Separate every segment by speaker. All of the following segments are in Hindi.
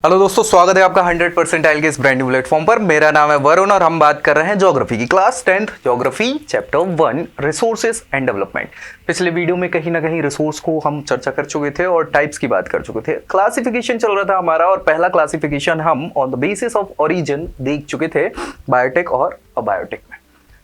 Speaker 1: हेलो दोस्तों, स्वागत है आपका 100 परसेंटाइल के इस ब्रांड न्यू प्लेटफॉर्म पर। मेरा नाम है वरुण और हम बात कर रहे हैं ज्योग्राफी की class 10th geography chapter 1 resources and development. पिछले वीडियो में कहीं ना कहीं रिसोर्स को हम चर्चा कर चुके थे और टाइप्स की बात कर चुके थे। क्लासिफिकेशन चल रहा था हमारा और पहला क्लासिफिकेशन हम on the basis of origin देख चुके थे बायोटेक और अबायोटेक में।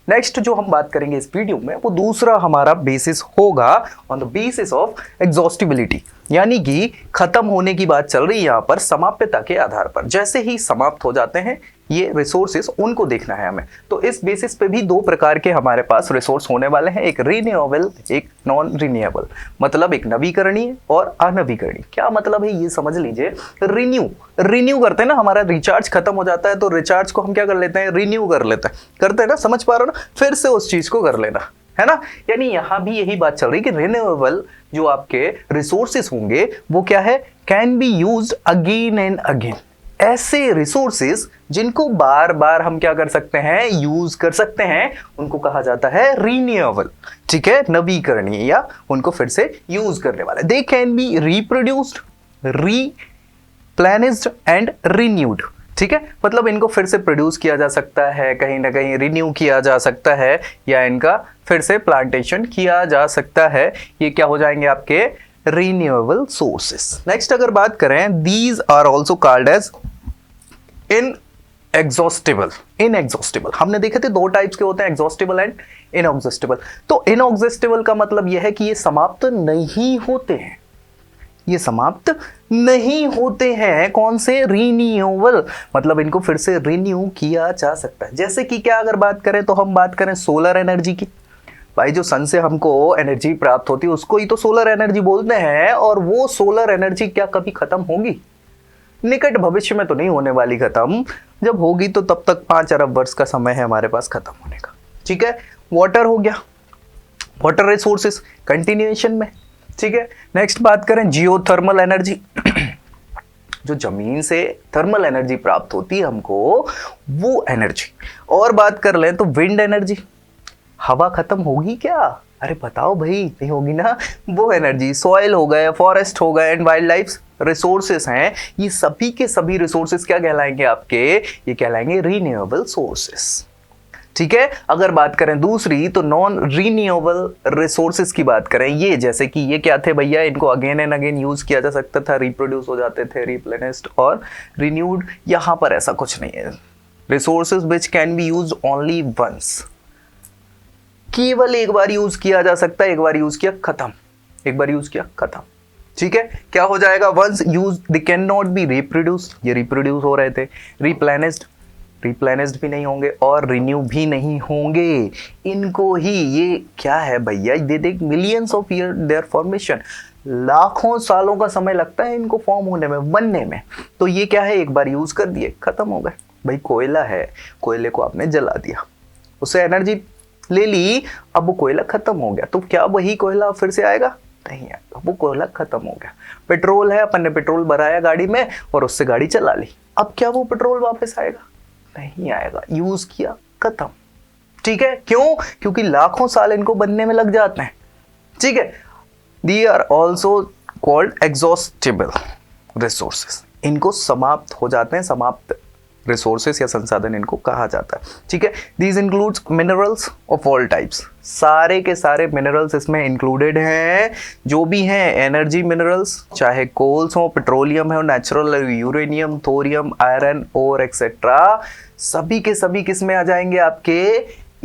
Speaker 1: नेक्स्ट जो हम बात करेंगे इस वीडियो में वो दूसरा हमारा बेसिस होगा on the basis of exhaustibility, यानी कि खत्म होने की बात चल रही है यहाँ पर समाप्यता के आधार पर। जैसे ही समाप्त हो जाते हैं ये रिसोर्सेस, उनको देखना है हमें। तो इस बेसिस पे भी दो प्रकार के हमारे पास रिसोर्स होने वाले हैं, एक रिन्यूएबल, एक नॉन रिन्यूएबल। मतलब एक नवीकरणीय और अनवीकरणीय। क्या मतलब है ये समझ लीजिए। रिन्यू करते हैं ना, हमारा रिचार्ज खत्म हो जाता है तो रिचार्ज को हम क्या कर लेते हैं, रिन्यू कर लेते हैं, करते हैं ना, समझ पा रहे हो ना, फिर से उस चीज को कर लेना है ना। यानी यहां भी यही बात चल रही है कि रिन्यूएबल जो आपके रिसोर्सेस होंगे वो क्या है, can be used again and again. ऐसे रिसोर्सेस जिनको बार बार हम क्या कर सकते हैं, यूज कर सकते हैं, उनको कहा जाता है रिन्यूएबल। ठीक है, नवीकरणीय या उनको फिर से यूज करने वाले। They can be reproduced, replenished and renewed. ठीक है, मतलब इनको फिर से प्रोड्यूस किया जा सकता है, कहीं ना कहीं रिन्यू किया जा सकता है, या इनका फिर से प्लांटेशन किया जा सकता है। ये क्या हो जाएंगे आपके रिन्यूएबल सोर्सेस। नेक्स्ट अगर बात करें, these are also called as inexhaustible. Inexhaustible हमने देखे थे दो टाइप्स के होते हैं, एग्जॉस्टिबल एंड इनएग्जॉस्टिबल। तो इनएग्जॉस्टिबल का मतलब यह है कि ये समाप्त नहीं होते हैं, ये समाप्त नहीं होते हैं। कौन से, रिन्यूएबल, मतलब इनको फिर से रिन्यू किया जा सकता है। जैसे कि क्या अगर बात करें तो हम बात करें सोलर एनर्जी की। भाई जो सन से हमको एनर्जी प्राप्त होती है उसको ही तो सोलर एनर्जी बोलते हैं, और वो सोलर एनर्जी क्या कभी खत्म होगी? निकट भविष्य में तो नहीं होने वाली खत्म, जब होगी तो तब तक 5 अरब वर्ष का समय है हमारे पास खत्म होने का। ठीक है, वाटर हो गया, वाटर रिसोर्सेस कंटिन्यूएशन में। ठीक है, नेक्स्ट बात करें जियोथर्मल एनर्जी। जो जमीन से थर्मल एनर्जी प्राप्त होती है हमको, वो एनर्जी। और बात कर लें तो विंड एनर्जी। हवा खत्म होगी क्या? अरे बताओ भाई, नहीं होगी ना। वो एनर्जी, सॉइल हो गए, फॉरेस्ट हो गए, एंड वाइल्ड लाइफ रिसोर्सेस हैं, ये सभी के सभी रिसोर्सेस क्या कहलाएंगे आपके, ये कहलाएंगे रिन्यूएबल सोर्सेस। ठीक है, अगर बात करें दूसरी तो नॉन रिन्यूएबल रिसोर्सेज की बात करें, ये जैसे कि ये क्या थे भैया, इनको अगेन एंड अगेन यूज किया जा सकता था, रिप्रोड्यूस हो जाते थे, रिप्लेनिश्ड और रिन्यूड। यहां पर ऐसा कुछ नहीं है। Resources which can be used only once, केवल एक बार यूज किया जा सकता है, एक बार यूज किया खत्म, एक बार यूज किया खत्म। ठीक है, क्या हो जाएगा, once use they can not be reproduce, ये रिप्रोड्यूस हो रहे थे, रिप्लेनिश्ड भी नहीं होंगे, और रिन्यू भी नहीं होंगे। इनको ही, ये क्या है भैया, दे देख millions of year there formation, लाखों सालों का समय लगता है इनको फॉर्म होने में, बनने में। तो ये क्या है, एक बार यूज कर दिए खत्म हो गए। भाई कोयला है, कोयले को आपने जला दिया, उससे एनर्जी ले ली, अब वो कोयला खत्म हो गया, तो क्या वही कोयला फिर से आएगा? नहीं आएगा, वो कोयला खत्म हो गया। पेट्रोल है, अपन ने पेट्रोल भराया गाड़ी में और उससे गाड़ी चला ली, अब क्या वो पेट्रोल वापस आएगा? नहीं आएगा, यूज किया खत्म। ठीक है, क्यों? क्योंकि लाखों साल इनको बनने में लग जाते हैं। ठीक है, they are also called exhaustible resources, इनको समाप्त हो जाते हैं, समाप्त रिसोर्सेस या संसाधन इनको कहा जाता है। ठीक है, these includes minerals of all types, सारे के सारे मिनरल्स इसमें इंक्लूडेड हैं, जो भी हैं एनर्जी मिनरल्स, चाहे कोल्स हो, पेट्रोलियम है, नेचुरल यूरेनियम, थोरियम, आयरन और एक्सेट्रा, सभी के सभी किस में आ जाएंगे आपके,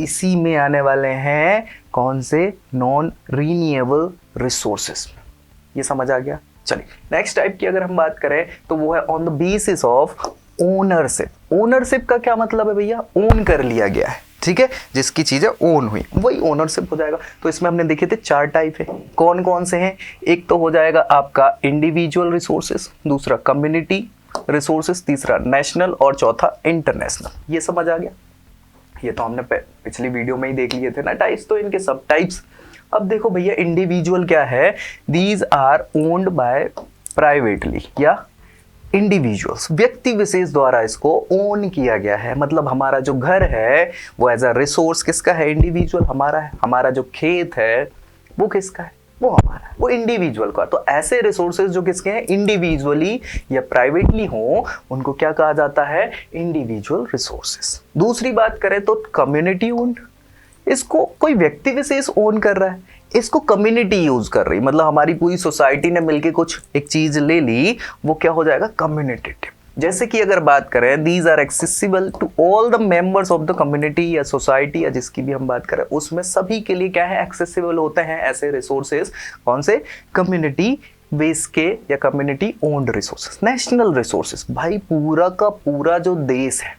Speaker 1: इसी में आने वाले हैं। कौन से? Non renewable resources. ये समझ आ गया। चलिए नेक्स्ट टाइप की अगर हम बात करें तो वो है on the basis of ownership. Ownership का क्या मतलब है भैया, ओन कर लिया गया है। ठीक है, जिसकी चीजें ओन हुई वही ओनरशिप हो जाएगा। तो इसमें हमने देखे थे 4 टाइप है, कौन कौन से हैं? एक तो हो जाएगा आपका इंडिविजुअल रिसोर्सेस, दूसरा कम्युनिटी रिसोर्सेस, तीसरा नेशनल और चौथा इंटरनेशनल। ये समझ आ गया। ये तो हमने पिछली वीडियो में ही देख लिए थे ना टाइप्स, तो इनके सब टाइप्स। अब देखो भैया, इंडिविजुअल क्या है, these are owned by privately या इंडिविजुअल्स, व्यक्ति विशेष द्वारा इसको ओन किया गया है। मतलब हमारा जो घर है वो एज अ रिसोर्स किसका है, इंडिविजुअल हमारा है। हमारा जो खेत है वो किसका है, वो हमारा है, वो इंडिविजुअल का। तो ऐसे रिसोर्सेज जो किसके हैं, इंडिविजुअली या प्राइवेटली हो, उनको क्या कहा जाता है, इंडिविजुअल रिसोर्सेज। दूसरी बात करें तो कम्युनिटी ओन्ड, इसको कोई व्यक्ति विशेष ओन कर रहा है, इसको कम्युनिटी यूज कर रही, मतलब हमारी पूरी सोसाइटी ने मिलके कुछ एक चीज ले ली, वो क्या हो जाएगा, कम्युनिटेटिव। जैसे कि अगर बात करें, these are accessible to all the members of the community या सोसाइटी या जिसकी भी हम बात करें, उसमें सभी के लिए क्या है, एक्सेसिबल होते हैं ऐसे रिसोर्सेज। कौन से, कम्युनिटी बेस के या community owned resources. National resources, भाई पूरा का पूरा जो देश है,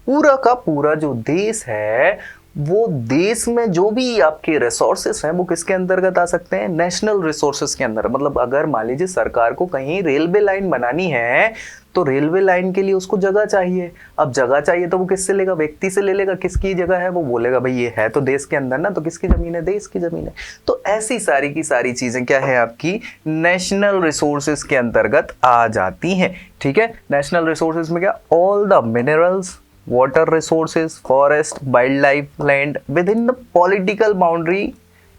Speaker 1: पूरा का पूरा जो देश है, वो देश में जो भी आपके रिसोर्सेस हैं वो किसके अंतर्गत आ सकते हैं, नेशनल रिसोर्सेस के अंदर। मतलब अगर मान लीजिए सरकार को कहीं रेलवे लाइन बनानी है, तो रेलवे लाइन के लिए उसको जगह चाहिए। अब जगह चाहिए तो वो किससे लेगा, व्यक्ति से ले लेगा। किसकी जगह है, वो बोलेगा भाई ये है तो देश के अंदर ना, तो किसकी जमीन है, देश की जमीन है। तो ऐसी सारी की सारी चीजें क्या है, आपकी नेशनल रिसोर्सेज के अंतर्गत आ जाती हैं। ठीक है, नेशनल रिसोर्सेज में क्या, all the minerals, water resources, forest, wildlife, land within the political boundary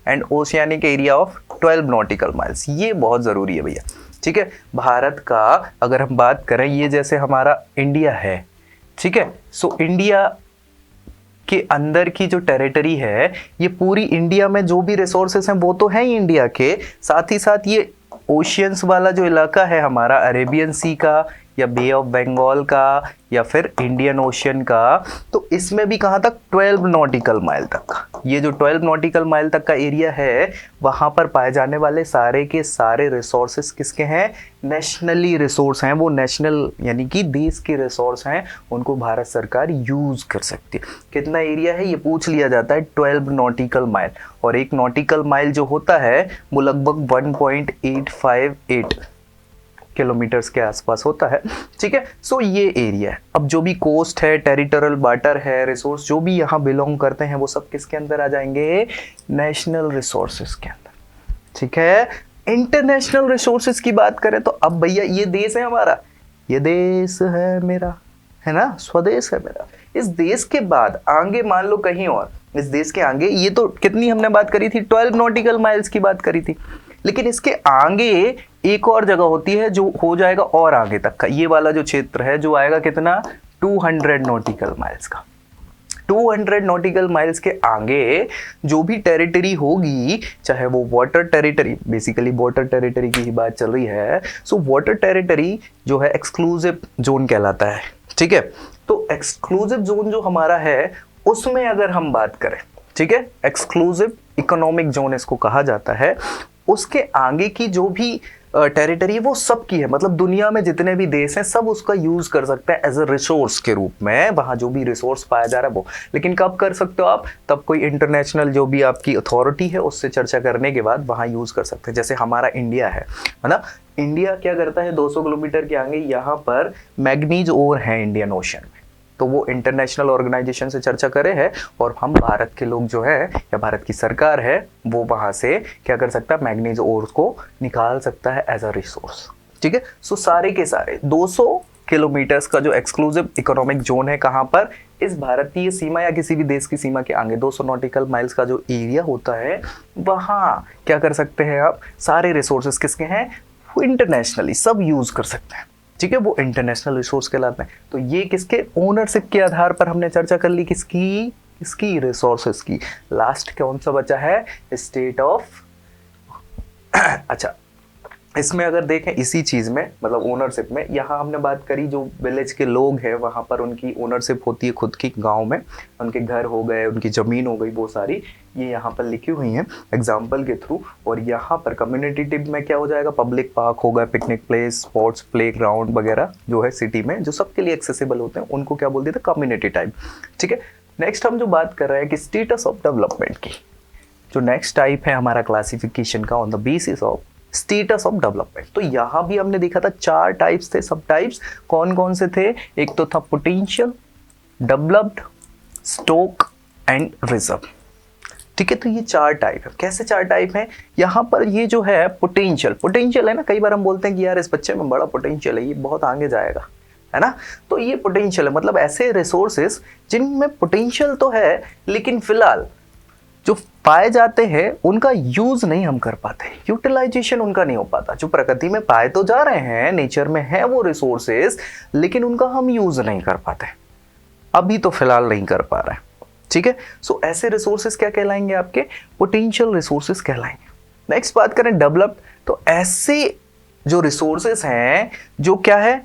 Speaker 1: and oceanic area of 12 nautical miles। ये बहुत ज़रूरी है भैया। ठीक है, भारत का अगर हम बात करें, ये जैसे हमारा इंडिया है, ठीक है, सो इंडिया के अंदर की जो टेरिटरी है, ये पूरी इंडिया में जो भी रिसोर्सेस हैं वो तो है ही इंडिया के, साथ ही साथ ये ओशियंस वाला जो इलाका है हमारा, अरेबियन सी का या बे ऑफ बंगाल का या फिर इंडियन ओशियन का, तो इसमें भी कहाँ तक, 12 नॉटिकल माइल तक का। ये जो 12 नॉटिकल माइल तक का एरिया है, वहाँ पर पाए जाने वाले सारे के सारे रिसोर्सेस किसके हैं, नेशनली रिसोर्स हैं। वो नेशनल यानी कि देश के रिसोर्स हैं, उनको भारत सरकार यूज कर सकती है। कितना एरिया है ये पूछ लिया जाता है, 12 नॉटिकल माइल। और एक नॉटिकल माइल जो होता है वो लगभग 1.858 किलोमीटर्स के आसपास होता है। ठीक है, सो ये एरिया है। अब जो भी कोस्ट है, टेरिटोरियल वाटर है, रिसोर्स जो भी यहाँ बिलोंग करते हैं, वो सब किसके अंदर आ जाएंगे, नेशनल रिसोर्सेज के अंदर। ठीक है, इंटरनेशनल रिसोर्सेज की बात करें तो अब भैया ये देश है हमारा, ये देश है मेरा, है ना, स्वदेश है मेरा। इस देश के बाद आगे मान लो कहीं और, इस देश के आगे, ये तो कितनी हमने बात करी थी, 12 नॉटिकल माइल्स की बात करी थी, लेकिन इसके आगे एक और जगह होती है जो हो जाएगा और आगे तक का, ये वाला जो क्षेत्र है जो आएगा कितना, 200 नॉटिकल माइल्स का। 200 नॉटिकल माइल्स के आगे जो भी टेरिटरी होगी, चाहे वो water territory, basically water territory की ही बात चल रही है, सो वाटर टेरिटरी जो है एक्सक्लूसिव जोन कहलाता है। ठीक है, तो एक्सक्लूसिव जोन जो हमारा है, उसमें अगर हम बात करें, ठीक है, एक्सक्लूसिव इकोनॉमिक जोन इसको कहा जाता है, उसके आगे की जो भी टेरिटरी वो सब की है, मतलब दुनिया में जितने भी देश हैं सब उसका यूज कर सकते हैं एज अ रिसोर्स के रूप में, वहां जो भी रिसोर्स पाया जा रहा है वो। लेकिन कब कर सकते हो आप, तब कोई इंटरनेशनल जो भी आपकी अथॉरिटी है उससे चर्चा करने के बाद वहां यूज कर सकते हैं। जैसे हमारा इंडिया है ना, इंडिया क्या करता है, 200 किलोमीटर के आगे यहाँ पर मैग्नीज ओर है इंडियन ओशन में, तो वो इंटरनेशनल ऑर्गेनाइजेशन से चर्चा करे है, और हम भारत के लोग जो है या भारत की सरकार है वो वहां से क्या कर सकता है, मैग्नीज ओर को निकाल सकता है एज अ रिसोर्स। ठीक है, सो सारे के सारे 200 किलोमीटर्स का जो एक्सक्लूसिव इकोनॉमिक जोन है, कहां पर, इस भारतीय सीमा या किसी भी देश की सीमा के आगे 200 नॉटिकल माइल्स का जो एरिया होता है, वहां क्या कर सकते हैं आप, सारे रिसोर्सेस किसके हैं, वो इंटरनेशनली सब यूज कर सकते हैं। ठीक है, वो इंटरनेशनल रिसोर्स कहलाते हैं। तो ये किसके ओनरशिप के आधार पर हमने चर्चा कर ली, किसकी, इसकी रिसोर्सेस की। लास्ट कौन सा बचा है, स्टेट ऑफ अच्छा, इसमें अगर देखें इसी चीज में, मतलब ओनरशिप में, यहाँ हमने बात करी जो विलेज के लोग हैं वहां पर उनकी ओनरशिप होती है खुद की, गांव में उनके घर हो गए, उनकी जमीन हो गई, वो सारी ये यहाँ पर लिखी हुई हैं एग्जाम्पल के थ्रू। और यहाँ पर कम्युनिटी टिप में क्या हो जाएगा, पब्लिक पार्क होगा, picnic place, sports play ground वगैरह जो है सिटी में, जो सबके लिए एक्सेसिबल होते हैं, उनको क्या बोलते थे, कम्युनिटी टाइप। ठीक है, नेक्स्ट हम जो बात कर रहे हैं कि स्टेटस ऑफ डेवलपमेंट की, जो नेक्स्ट टाइप है हमारा क्लासिफिकेशन का, on the basis of status of development. तो यहां भी हमने देखा था 4 टाइप्स थे, सब टाइप्स कौन कौन से थे, एक तो था potential, developed, stock and reserve. ठीक है, तो ये 4 टाइप है। कैसे 4 टाइप है, यहाँ पर ये जो है पोटेंशियल है ना, कई बार हम बोलते हैं कि यार इस बच्चे में बड़ा पोटेंशियल है, ये बहुत आगे जाएगा, है ना, तो ये पोटेंशियल है, मतलब ऐसे रिसोर्सेस जिनमें पोटेंशियल तो है लेकिन फिलहाल जो पाए जाते हैं उनका यूज नहीं हम कर पाते, यूटिलाइजेशन उनका नहीं हो पाता। जो प्रकृति में पाए तो जा रहे हैं, नेचर में है वो रिसोर्सेस, लेकिन उनका हम यूज नहीं कर पाते, अभी तो फिलहाल नहीं कर पा रहे हैं। ठीक है, सो ऐसे रिसोर्सेस क्या कहलाएंगे? आपके पोटेंशियल रिसोर्सेस कहलाएंगे। नेक्स्ट बात करें डेवलप्ड, तो ऐसे जो रिसोर्सेस हैं जो क्या है,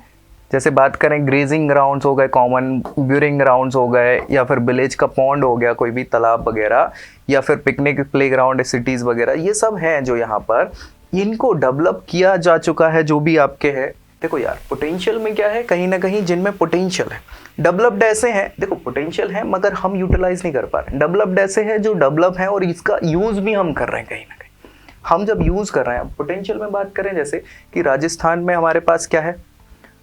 Speaker 1: जैसे बात करें ग्रेजिंग ग्राउंड्स हो गए, कॉमन ब्यूरिंग ग्राउंड्स हो गए, या फिर विलेज का पॉन्ड हो गया, कोई भी तालाब वगैरह, या फिर पिकनिक प्लेग्राउंड सिटीज वगैरह, ये सब हैं जो यहाँ पर इनको डेवलप किया जा चुका है, जो भी आपके है। देखो यार, पोटेंशियल में क्या है, कहीं ना कहीं जिनमें पोटेंशियल है। डेवलप्ड ऐसे हैं, देखो पोटेंशियल है मगर हम यूटिलाइज नहीं कर पा रहे। डेवलप्ड ऐसे हैं जो डेवलप है और इसका यूज भी हम कर रहे हैं, कहीं ना कहीं हम जब यूज कर रहे हैं। पोटेंशियल में बात करें जैसे कि राजस्थान में हमारे पास क्या है,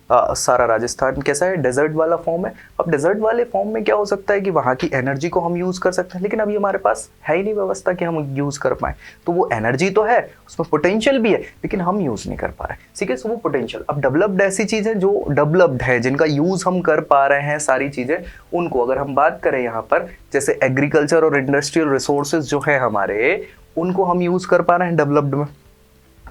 Speaker 1: सारा राजस्थान कैसा है, डेजर्ट वाला फॉर्म है। अब डेजर्ट वाले फॉर्म में क्या हो सकता है कि वहाँ की एनर्जी को हम यूज़ कर सकते हैं, लेकिन अभी हमारे पास है ही नहीं व्यवस्था कि हम यूज़ कर पाएँ। तो वो एनर्जी तो है, उसमें पोटेंशियल भी है, लेकिन हम यूज़ नहीं कर पा रहे। ठीक है, सो वो पोटेंशियल। अब डेवलप्ड ऐसी चीज़ है जो डेवलप्ड है, जिनका यूज़ हम कर पा रहे हैं, सारी चीज़ें उनको अगर हम बात करें यहाँ पर, जैसे एग्रीकल्चर और इंडस्ट्रियल रिसोर्सेज जो है हमारे, उनको हम यूज़ कर पा रहे हैं डेवलप्ड में।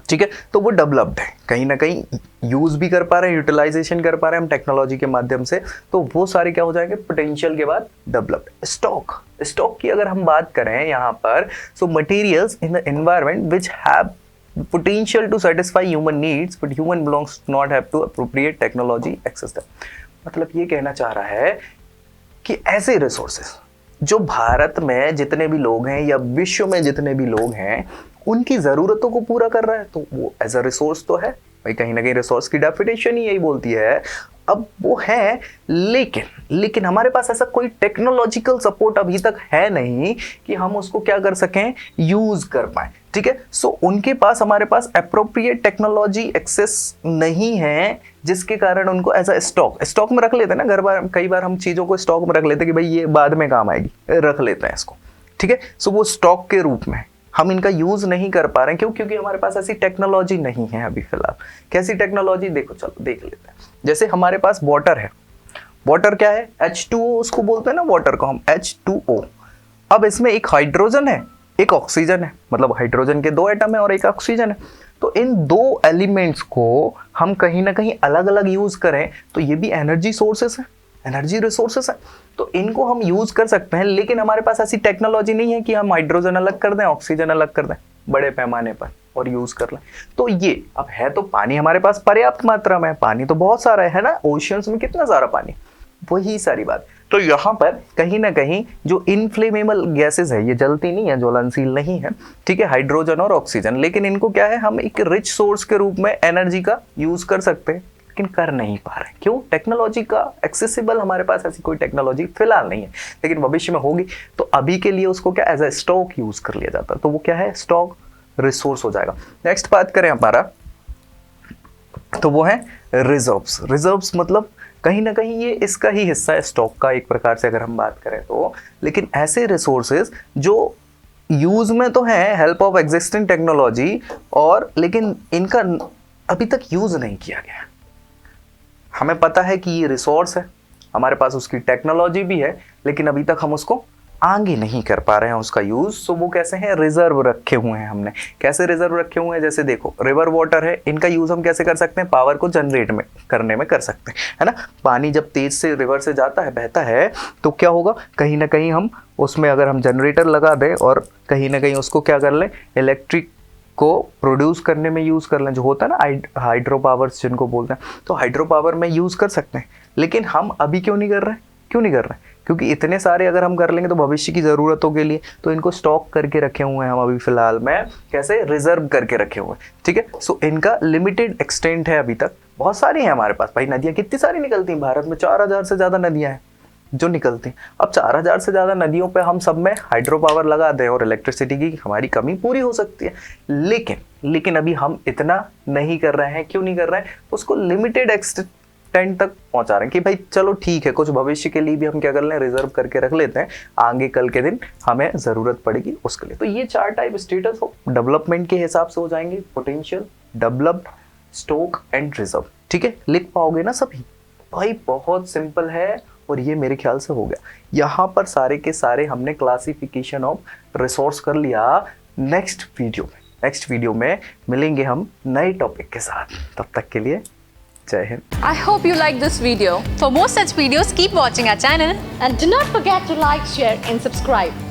Speaker 1: ठीक है, तो वो डेवलप्ड है, कहीं ना कहीं यूज भी कर पा रहे हैं, यूटिलाइजेशन कर पा रहे हैं हम टेक्नोलॉजी के माध्यम से, तो वो सारे क्या हो जाएंगे, पोटेंशियल के बाद डेवलप्ड। स्टॉक की अगर हम बात करें यहाँ पर, so materials in the environment which have potential to satisfy human needs but human belongs not have to appropriate technology access them। मतलब ये कहना चाह रहा है कि ऐसे रिसोर्सेस जो भारत में जितने भी लोग हैं या विश्व में जितने भी लोग हैं उनकी ज़रूरतों को पूरा कर रहा है, तो वो एज अ रिसोर्स तो है भाई। कहीं ना कहीं रिसोर्स की डेफिनेशन ही यही बोलती है। अब वो है, लेकिन हमारे पास ऐसा कोई टेक्नोलॉजिकल सपोर्ट अभी तक है नहीं कि हम उसको क्या कर सकें, यूज कर पाए। ठीक है, सो उनके पास, हमारे पास एप्रोप्रिएट टेक्नोलॉजी एक्सेस नहीं है, जिसके कारण उनको एज अ स्टॉक में रख लेते हैं ना। कई बार हम चीज़ों को स्टॉक में रख लेते हैं कि भाई ये बाद में काम आएगी, रख लेते हैं इसको। ठीक है, सो वो स्टॉक के रूप में हम इनका यूज नहीं कर पा रहे हैं। क्यों? क्योंकि हमारे पास ऐसी टेक्नोलॉजी नहीं है अभी फिलहाल। कैसी टेक्नोलॉजी? देखो, चलो देख लेते हैं। जैसे हमारे पास वाटर है, वाटर क्या है, H2O उसको बोलते हैं ना, वाटर को हम H2O। अब इसमें एक हाइड्रोजन है, एक ऑक्सीजन है, मतलब हाइड्रोजन के 2 एटम है और एक ऑक्सीजन है। तो इन 2 एलिमेंट्स को हम कहीं ना कहीं अलग अलग यूज करें तो ये भी एनर्जी सोर्सेस है, एनर्जी रिसोर्सेस है, तो इनको हम यूज कर सकते हैं। लेकिन हमारे पास ऐसी टेक्नोलॉजी नहीं है कि हम हाइड्रोजन अलग कर दें, ऑक्सीजन अलग कर दें बड़े पैमाने पर और यूज कर लें। तो ये अब है, तो पानी हमारे पास पर्याप्त मात्रा में है, पानी तो बहुत सारा है ना, ओशियंस में कितना सारा पानी, वही सारी बात। तो यहाँ पर कहीं ना कहीं जो इनफ्लेमेबल गैसेस है, ये जलती नहीं है, ज्वलनशील नहीं है। ठीक है, हाइड्रोजन और ऑक्सीजन, लेकिन इनको क्या है, हम एक रिच सोर्स के रूप में एनर्जी का यूज कर सकते हैं, लेकिन कर नहीं पा रहे। क्यों? टेक्नोलॉजी का एक्सेसिबल हमारे पास ऐसी कोई टेक्नोलॉजी फिलहाल नहीं है, लेकिन भविष्य में होगी। तो अभी के लिए उसको क्या एज ए स्टॉक यूज कर लिया जाता है, तो वो क्या है, स्टॉक रिसोर्स हो जाएगा। नेक्स्ट बात करें हमारा, तो वो है रिजर्व्स। रिजर्व्स मतलब कहीं ना कहीं ये इसका ही हिस्सा है, स्टॉक का एक प्रकार से अगर हम बात करें तो। लेकिन ऐसे रिसोर्सेज जो यूज में तो है, हेल्प ऑफ एग्जिस्टिंग टेक्नोलॉजी, और लेकिन इनका अभी तक यूज नहीं किया गया। हमें पता है कि ये रिसोर्स है, हमारे पास उसकी टेक्नोलॉजी भी है, लेकिन अभी तक हम उसको आगे नहीं कर पा रहे हैं उसका यूज। सो वो कैसे हैं, रिजर्व रखे हुए हैं हमने। कैसे रिजर्व रखे हुए हैं? जैसे देखो, रिवर वाटर है, इनका यूज हम कैसे कर सकते हैं, पावर को जनरेट में करने में कर सकते हैं, है ना। पानी जब तेज से रिवर से जाता है, बहता है, तो क्या होगा, कहीं ना कहीं हम उसमें अगर हम जनरेटर लगा दें और कहीं ना कहीं उसको क्या कर लें, इलेक्ट्रिक को प्रोड्यूस करने में यूज कर लें, जो होता है ना हाइड्रो पावर्स जिनको बोलते हैं, तो हाइड्रो पावर में यूज कर सकते हैं। लेकिन हम अभी क्यों नहीं कर रहे हैं? क्यों नहीं कर रहे हैं? क्योंकि इतने सारे अगर हम कर लेंगे तो भविष्य की ज़रूरतों के लिए, तो इनको स्टॉक करके रखे हुए हैं हम अभी फिलहाल में, कैसे, रिजर्व करके रखे हुए हैं। ठीक है, सो इनका लिमिटेड एक्सटेंट है अभी तक। बहुत सारी हैं हमारे पास भाई, नदियाँ कितनी सारी निकलती हैं भारत में, 4000 से ज़्यादा नदियाँ हैं जो निकलती हैं। अब 4000 से ज़्यादा नदियों पे हम सब में हाइड्रो पावर लगा दें और इलेक्ट्रिसिटी की हमारी कमी पूरी हो सकती है। लेकिन अभी हम इतना नहीं कर रहे हैं। क्यों नहीं कर रहे हैं? उसको लिमिटेड एक्सटेंट तक पहुंचा रहे हैं कि भाई चलो ठीक है, कुछ भविष्य के लिए भी हम क्या कर लें, रिजर्व करके रख लेते हैं, आगे कल के दिन हमें ज़रूरत पड़ेगी उसके लिए। तो ये 4 टाइप स्टेटस डेवलपमेंट के हिसाब से हो जाएंगे, potential, developed, stock and reserve. ठीक है, लिख पाओगे ना सभी? भाई बहुत सिंपल है और ये मेरे ख्याल से हो गया। यहाँ पर सारे के सारे हमने क्लासिफिकेशन ऑफ रिसोर्स कर लिया। नेक्स्ट वीडियो में मिलेंगे हम नए टॉपिक के साथ। तब तक के लिए जय Hind.
Speaker 2: I hope you like this video. For more such videos, keep watching our channel
Speaker 3: And do not forget to like, share and subscribe.